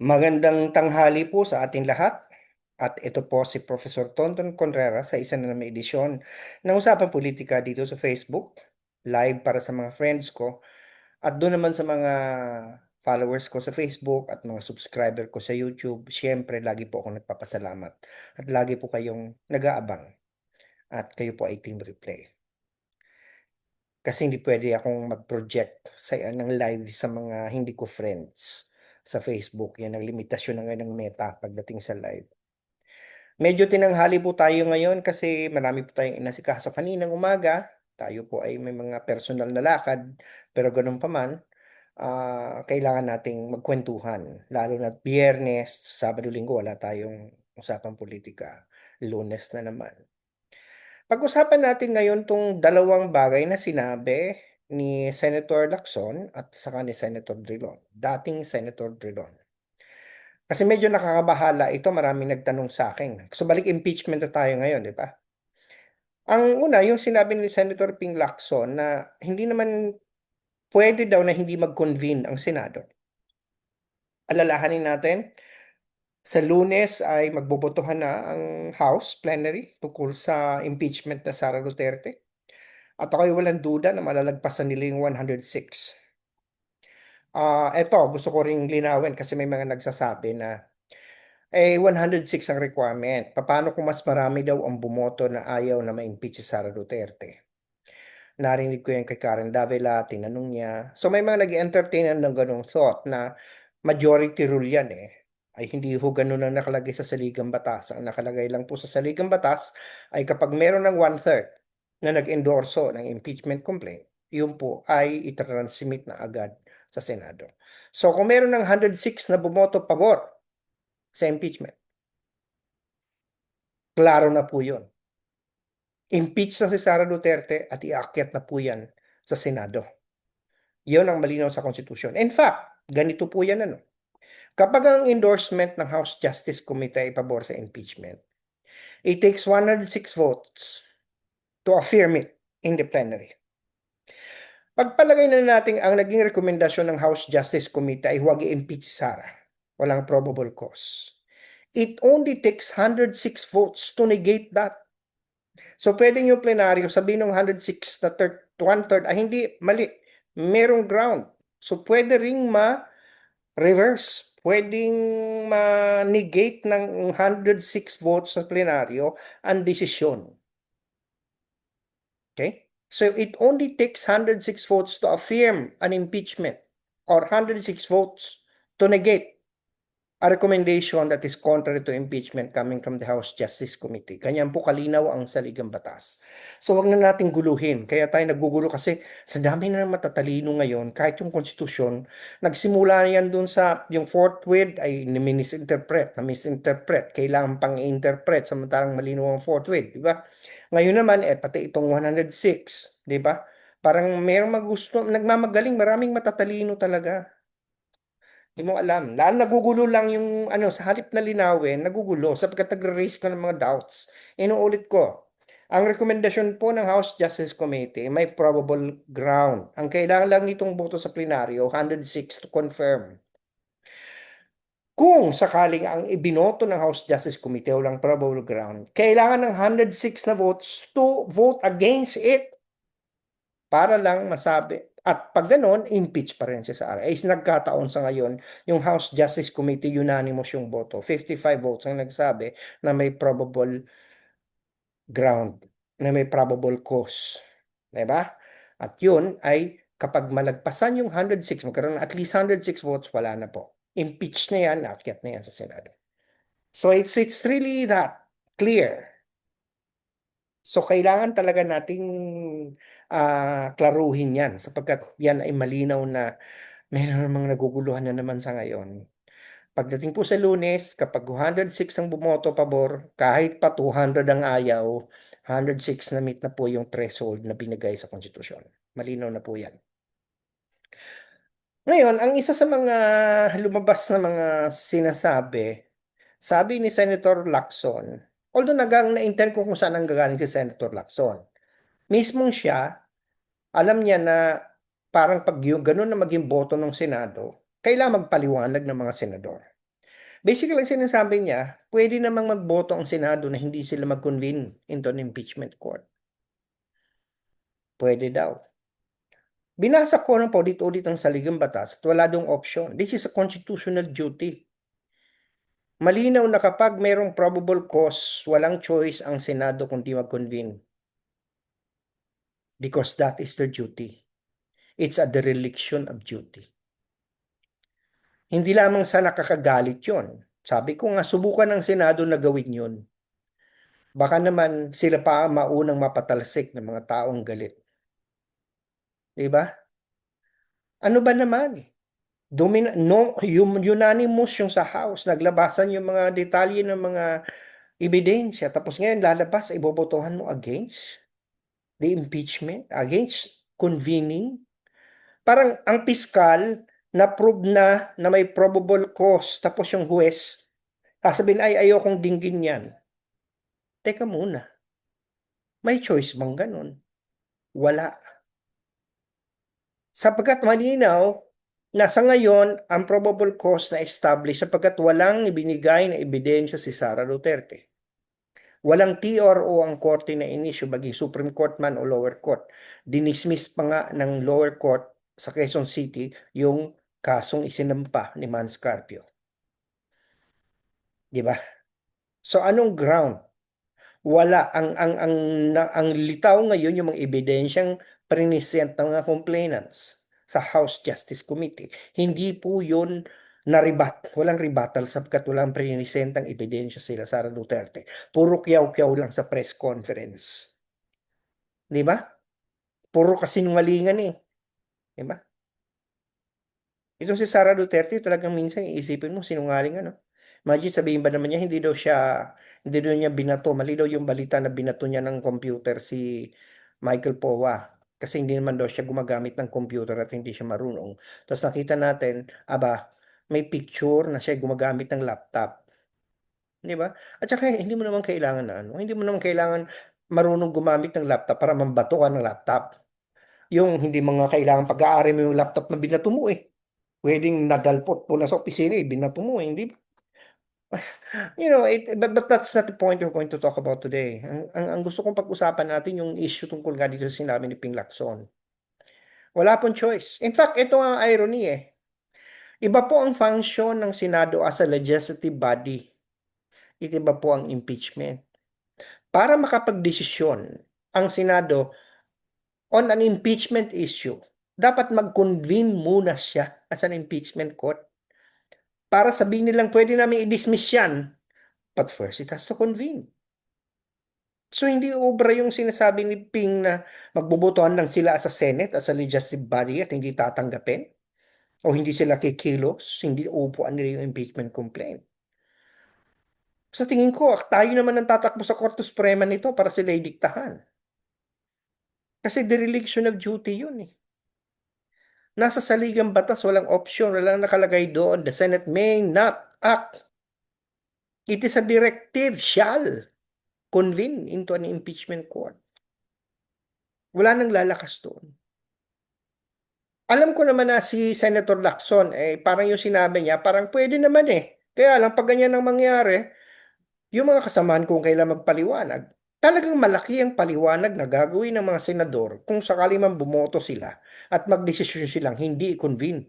Magandang tanghali po sa ating lahat. At ito po si Professor Tonton Contreras sa isa na namang edisyon ng Usapang Politika dito sa Facebook, live para sa mga friends ko at doon naman sa mga followers ko sa Facebook at mga subscriber ko sa YouTube. Siyempre, lagi po akong nagpapasalamat at lagi po kayong nag-aabang at kayo po ay team replay. Kasi hindi pwede akong mag-project ng live sa mga hindi ko friends sa Facebook. Yan ang limitasyon ng Meta pagdating sa live. Medyo tinanghali po tayo ngayon kasi marami po tayong inasikaso kaninang umaga. Tayo po ay may mga personal na lakad, pero ganun pa man, kailangan nating magkwentuhan. Lalo na't Biyernes, Sabado, Linggo, wala tayong usapang politika. Lunes na naman. Pag-usapan natin ngayon tong dalawang bagay na sinabi ni Senator Lacson at saka ni Senator Drilon, dating Senator Drilon. Kasi medyo nakakabahala ito, maraming nagtanong sa akin. So balik impeachment na tayo ngayon, di ba? Ang una, yung sinabi ni Senator Ping Lacson na hindi naman pwede daw na hindi mag-convene ang Senado. Alalahanin natin, sa Lunes ay magbobotohan na ang House plenary tungkol sa impeachment na Sara Duterte. At ako'y walang duda na malalagpasan nila yung 106. Eto, gusto ko ring linawin kasi may mga nagsasabi na 106 ang requirement. Paano kung mas marami daw ang bumoto na ayaw na ma-impeach si Sara Duterte? Narinig ko yan kay Karen Davila, tinanong niya. So may mga nag-entertain ng ganong thought na majority rule yan eh. Ay hindi ho ganun ang nakalagay sa saligang batas. Ang nakalagay lang po sa saligang batas ay kapag meron ng one-third na nag-endorso ng impeachment complaint, yun po ay itransmit na agad sa Senado. So kung meron ng 106 na bumoto pabor sa impeachment, klaro na po yun. Impeach na si Sara Duterte at iakyat na po yan sa Senado. Yun ang malinaw sa konstitusyon. In fact, ganito po yan ano. Kapag ang endorsement ng House Justice Committee ay pabor sa impeachment, it takes 106 votes to affirm it in the plenary. Pagpalagay na natin ang naging rekomendasyon ng House Justice Committee ay huwag i-impeach si Sara. Walang probable cause. It only takes 106 votes to negate that. So pwedeng yung plenaryo sabihin ng 106 na one-third ay hindi, mali. Merong ground. So pwede ring reverse. Pwedeng ma-negate ng 106 votes sa plenaryo ang desisyon. Okay? So it only takes 106 votes to affirm an impeachment or 106 votes to negate a recommendation that is contrary to impeachment coming from the House Justice Committee. Ganyan po kalinaw ang saligang batas. So wag na nating guluhin. Kaya tayo nagugulo kasi sa dami na matatalino ngayon, kahit yung konstitusyon, nagsimula yan dun sa yung forthwith ay misinterpret. Kailangan pang i-interpret samantalang malinaw ang forthwith, di ba? Ngayon naman, pati itong 106, di ba? Parang mayroong nagmamagaling, maraming matatalino talaga. Hindi mo alam. Nagugulo lang yung sa halip na linawin, nagugulo sapagkat nagre-raise ka ng mga doubts. Inuulit ko, ang rekomendasyon po ng House Justice Committee may probable ground. Ang kailangan lang nitong boto sa plenaryo, 106 to confirm. Kung sakaling ang ibinoto ng House Justice Committee walang probable ground, kailangan ng 106 na votes to vote against it para lang masabi. At pag ganon, impeach pa rin si Sara. Nagkataon sa ngayon, yung House Justice Committee unanimous yung boto. 55 votes ang nagsabi na may probable ground, na may probable cause. Diba? At yun ay kapag malagpasan yung 106, magkaroon ng at least 106 votes, wala na po. Impeach na yan, naakyat na yan sa Senado. So it's really that clear. So kailangan talaga nating klaruhin yan sapagkat yan ay malinaw na meron namang naguguluhan na naman sa ngayon. Pagdating po sa Lunes, kapag 106 ang bumoto pabor, kahit pa 200 ang ayaw, 106 na meet na po yung threshold na binigay sa konstitusyon. Malinaw na po yan. Ngayon, ang isa sa mga lumabas na mga sinasabi, sabi ni Senator Lacson, although na-intend ko kung saan ang gagaling si Senator Lacson, mismong siya, alam niya na parang pag yung ganun na maging boto ng Senado, kailangan magpaliwanag ng mga senador. Basically, ang sinasabi niya, pwede namang magboto ang Senado na hindi sila mag-convene into an impeachment court. Pwede daw. Binasa ko ng paulit-ulit ang saligang batas at wala dong option. This is a constitutional duty. Malinaw na kapag mayroong probable cause, walang choice ang Senado kundi mag-convene. Because that is their duty. It's a dereliction of duty. Hindi lamang sa nakakagalit yon. Sabi ko nga, subukan ng Senado na gawin yun. Baka naman sila pa ang maunang mapatalsik ng mga taong galit. Diba? Ano ba naman? Unanimous yung sa House. Naglabasan yung mga detalye ng mga ebidensya. Tapos ngayon lalabas, ibobotohan mo against the impeachment, against convening. Parang ang piskal na-prove na may probable cause. Tapos yung huwes, sasabihin ay ayokong dinggin yan. Teka muna. May choice bang ganun? Wala. Sapagkat malinaw, nasa ngayon ang probable cause na established sapagkat walang ibinigay na ebidensya si Sara Duterte. Walang TRO ang korte na inisyu, maging Supreme Court man o lower court. Dinismiss pa nga ng lower court sa Quezon City yung kasong isinampa ni Mans Carpio. Di ba? So anong ground? Wala ang litaw ngayon yung mga ebidensyang present ng mga complainants sa House Justice Committee. Hindi po yun naribat. Walang rebuttal sapagkat walang presentang ebidensya sila Sara Duterte. Puro kiyaw-kiyaw lang sa press conference. Di ba? Puro kasinungalingan eh. Di ba? Ito si Sara Duterte, talagang minsan iisipin mo sinungaling ano. Imagine sabihin ba naman niya hindi daw niya binato. Mali daw yung balita na binato niya ng computer si Michael Powa. Kasi hindi naman daw siya gumagamit ng computer at hindi siya marunong. Tapos nakita natin, may picture na siya gumagamit ng laptop. Di ba? At saka hindi mo naman kailangan hindi mo naman kailangan marunong gumamit ng laptop para mambato ka ng laptop. Yung hindi mga kailangan pag-aari mo yung laptop na binato mo eh. Pwedeng nadalpot po na sa opisina eh, binato mo eh, hindi ba? But that's not the point we're going to talk about today. Ang gusto kong pag-usapan natin yung issue tungkol nga dito sa sinabi ni Ping Lacson. Wala pong choice. In fact, ito ang irony eh. Iba po ang function ng Senado as a legislative body. Iba po ang impeachment. Para makapagdesisyon ang Senado on an impeachment issue, dapat mag-convene muna siya as an impeachment court para sabihin nilang pwede namin i-dismiss yan. But first, it has to convene. So, hindi obra yung sinasabi ni Ping na magbobotohan lang sila sa Senate, as a legislative body at hindi tatanggapin? O hindi sila kikilos, hindi upuan nila yung impeachment complaint. Sa tingin ko, tayo naman ang tatakbo sa Korte Suprema nito para sila idiktahan. Kasi dereliction of duty yun eh. Nasa saligang batas, walang option, walang nakalagay doon. The Senate may not act. It is a directive, shall convene into an impeachment court. Wala nang lalakas doon. Alam ko naman na si Senator Lacson, parang yung sinabi niya, parang pwede naman eh. Kaya lang, pag ganyan ang mangyari, yung mga kasamahan kung kailan magpaliwanag, talagang malaki ang paliwanag na gagawin ng mga senador kung sakali man bumoto sila at magdesisyon silang hindi i-convene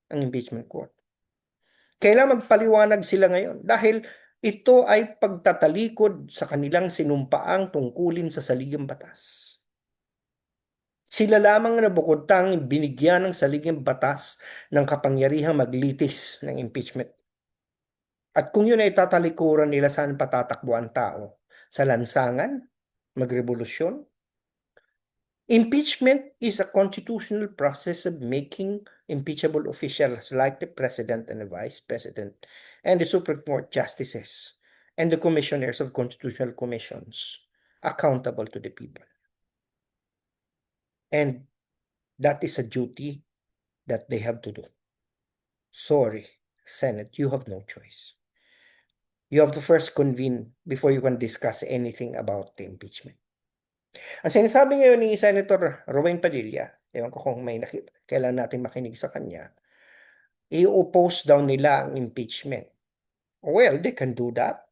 ang impeachment court. Kailangan magpaliwanag sila ngayon dahil ito ay pagtatalikod sa kanilang sinumpaang tungkulin sa saligang batas. Sila lamang na bukod tanging binigyan ng saligang batas ng kapangyarihang maglitis ng impeachment. At kung yun ay tatalikuran nila, saan patatakbo ang tao? Sa lansangan? Magrevolusyon? Impeachment is a constitutional process of making impeachable officials like the President and the Vice President and the Supreme Court justices and the commissioners of constitutional commissions accountable to the people. And that is a duty that they have to do. Sorry, Senate, you have no choice. You have to first convene before you can discuss anything about the impeachment. Ang sinasabi ngayon ni Senator Rowen Padilla, ewan ko kung kailan natin makinig sa kanya, i-oppose daw nila ang impeachment Well, they can do that.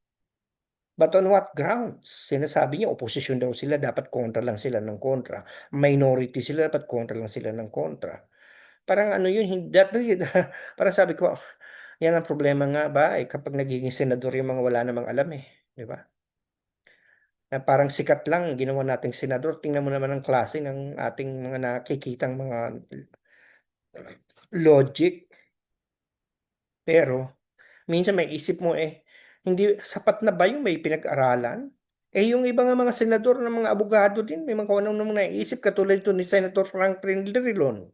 But on what grounds? Sinasabi niya oposisyon daw sila, dapat kontra lang sila ng kontra. Minority sila, dapat kontra lang sila ng kontra. Parang ano yun, parang sabi ko, yan ang problema nga ba, kapag nagiging senador yung mga wala namang alam eh. Di ba? Na parang sikat lang, ginawa nating senador. Tingnan mo naman ang klase ng ating mga nakikitang mga logic. Pero, minsan may isip mo hindi sapat na ba yung may pinag-aralan? Yung iba nga mga senador ng mga abogado din, may mga kung anong namang naiisip, katulad ito ni Senator Franklin Drilon.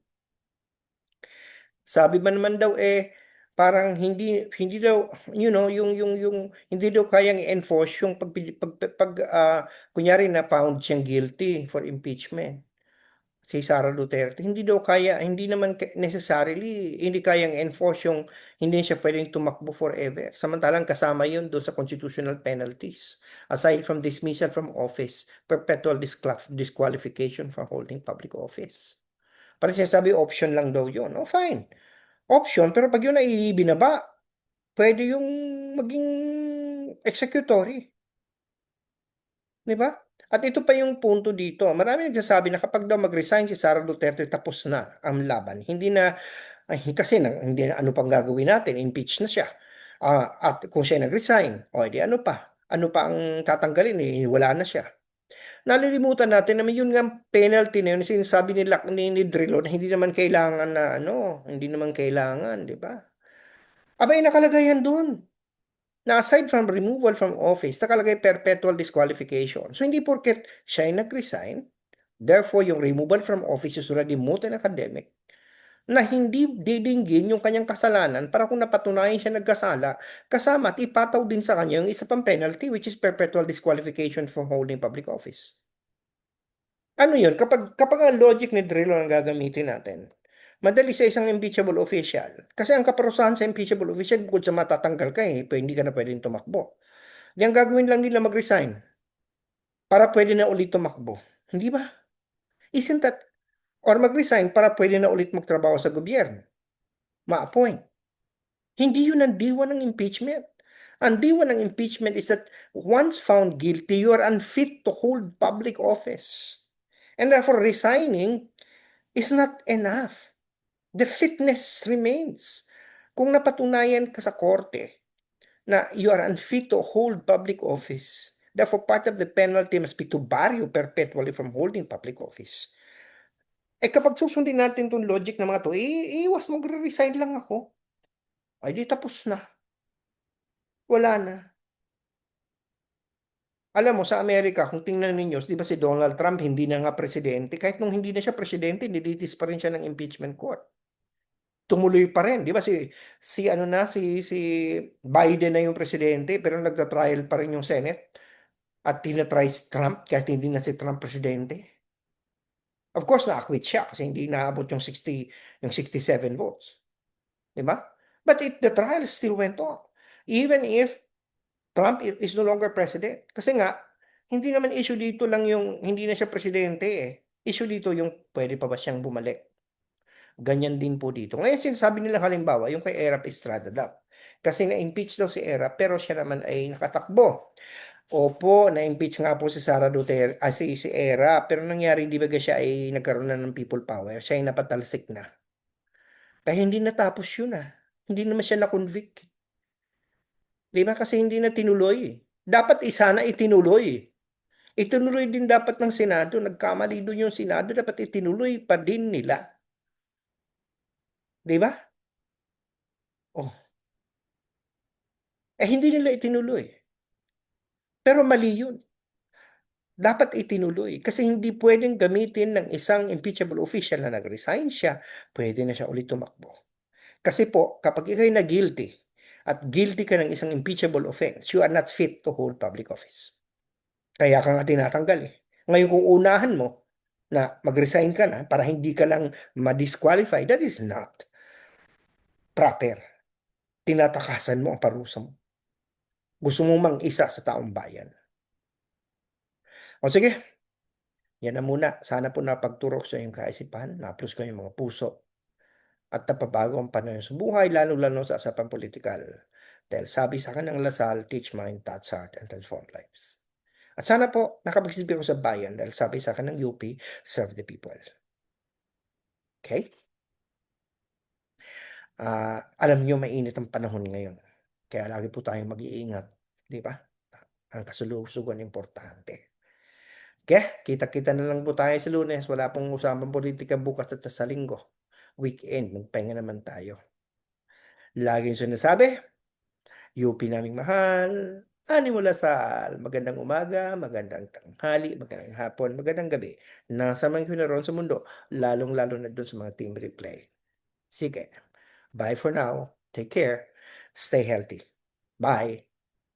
Sabi ba naman daw parang hindi daw yung hindi daw kayang i-enforce yung kunyari na found siyang guilty for impeachment si Sara Duterte, hindi daw kaya, hindi naman necessarily, hindi kayang enforce yung hindi siya pwedeng tumakbo forever. Samantalang kasama yun doon sa constitutional penalties. Aside from dismissal from office, perpetual disqualification from holding public office. Parang sinasabi, option lang daw yun. Oh, fine. Option, pero pag yun ay binaba, pwede yung maging executory. Di ba? At ito pa yung punto dito. Marami nagsasabi na kapag daw mag-resign si Sara Duterte, tapos na ang laban. Hindi na, kasi hindi na ano pang gagawin natin, impeach na siya. At kung siya nag-resign, o edi ano pa? Ano pa ang tatanggalin? Wala na siya. Nalilimutan natin na may yun nga penalty na yun, sinasabi ni Drillo na hindi naman kailangan na hindi naman kailangan, di ba? Abay, nakalagay yan doon na aside from removal from office, nakalagay perpetual disqualification. So, hindi porket siya ay nag-resign, therefore, yung removal from office is already moot and academic, na hindi didinggin yung kanyang kasalanan para kung napatunayan siya nagkasala, kasama at ipataw din sa kanya yung isa pang penalty, which is perpetual disqualification from holding public office. Ano yun? Kapag ang logic ni Drillo ang gagamitin natin, madali sa isang impeachable official. Kasi ang kaparusahan sa impeachable official, bukod sa matatanggal ka hindi ka na pwedeng tumakbo. Di ang gagawin lang nila mag-resign para pwede na ulit tumakbo. Hindi ba? Isn't that? Or mag-resign para pwede na ulit magtrabaho sa gobyerno. Ma-appoint. Hindi yun ang diwa ng impeachment. Ang diwa ng impeachment is that once found guilty, you are unfit to hold public office. And therefore, resigning is not enough. The fitness remains. Kung napatunayan ka sa korte na you are unfit to hold public office, therefore part of the penalty must be to bar you perpetually from holding public office. Kapag susundin natin itong logic ng mga to, iwas magre-resign lang ako. Ay di tapos na. Wala na. Alam mo, sa Amerika, kung tingnan ninyo, di ba si Donald Trump hindi na nga presidente? Kahit nung hindi na siya presidente, nilitis pa rin siya ng impeachment court. Tumuloy pa rin, di ba si ano na si Biden na yung presidente pero nagta-trial pa rin yung Senate at tinatry si Trump kahit hindi na si Trump presidente. Of course, na-acquit siya kasi hindi naabot yung 67 votes. Di ba? But the trial still went on. Even if Trump is no longer president. Kasi nga, hindi naman issue dito lang yung hindi na siya presidente Issue dito yung pwede pa ba siyang bumalik. Ganyan din po dito. Ngayon sinasabi nila halimbawa, yung kay Erap Estrada daw. Kasi na-impeach daw si Erap pero siya naman ay nakatakbo. Opo, na-impeach nga po si Sara Duterte, si Erap, pero nangyari di ba siya ay nagkaroon na ng people power, siya ay napatalsik na. Kaya hindi natapos yun Hindi naman siya na-convict. Di ba? Kasi hindi na tinuloy. Dapat isa na itinuloy. Itinuloy din dapat ng Senado. Nagkamali doon yung Senado, dapat itinuloy pa din nila. Di ba? Oh. Hindi nila itinuloy. Pero mali yun. Dapat itinuloy. Kasi hindi pwedeng gamitin ng isang impeachable official na nag-resign siya, pwede na siya ulit tumakbo. Kasi po, kapag ikay na guilty, at guilty ka ng isang impeachable offense, you are not fit to hold public office. Kaya ka nga tinatanggal Ngayon kung unahan mo na mag-resign ka na para hindi ka lang ma-disqualify, that is not proper. Tinatakasan mo ang parusa mo. Gusto mong mang-isa sa taong bayan. O sige, yan na muna. Sana po napagturok sa iyong kaisipan, na-plus ko yung mga puso at napabago ang panahon sa buhay, lalo-lalo sa asapang politikal. Dahil sabi sa akin ng Lasal, teach mind, touch heart, and transform lives. At sana po nakapagsilbi ako sa bayan dahil sabi sa akin ng UP, serve the people. Okay? Alam niyo mainit ang panahon ngayon. Kaya lagi po tayong mag-iingat, di ba? Ang kasalusugan importante. Okay, kita-kita na lang po tayo sa Lunes. Wala pong usapang politika bukas at sa linggo. Weekend, magpahinga naman tayo. Laging sinasabi, UP naming mahal, Ani mula sa magandang umaga, magandang tanghali, magandang hapon, magandang gabi. Nasa man kayo na roon sa mundo, lalong-lalo na doon sa mga team replay. Sige, bye for now. Take care. Stay healthy. Bye.